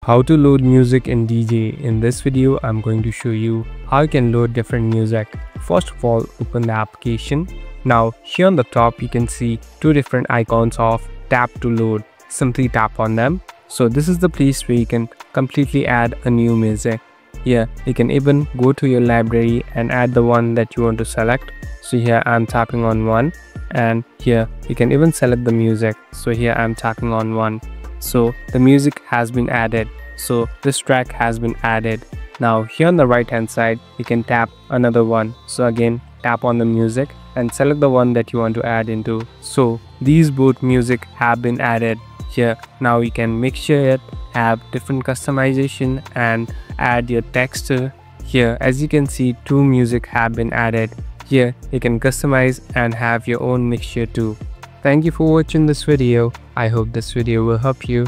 How to load music in DJ. In this video, I'm going to show you how you can load different music. First of all, open the application. Now, here on the top, you can see two different icons of tap to load. Simply tap on them. So this is the place where you can completely add a new music. Here, you can even go to your library and add the one that you want to select. So here I'm tapping on one, and here you can even select the music. So here I'm tapping on one. So the music has been added. So this track has been added. Now here on the right hand side, you can tap another one. So again, tap on the music and select the one that you want to add into. So these both music have been added here. Now you can make sure it have different customization and add your texture. Here, as you can see, two music have been added. Here you can customize and have your own mixture too. Thank you for watching this video. I hope this video will help you.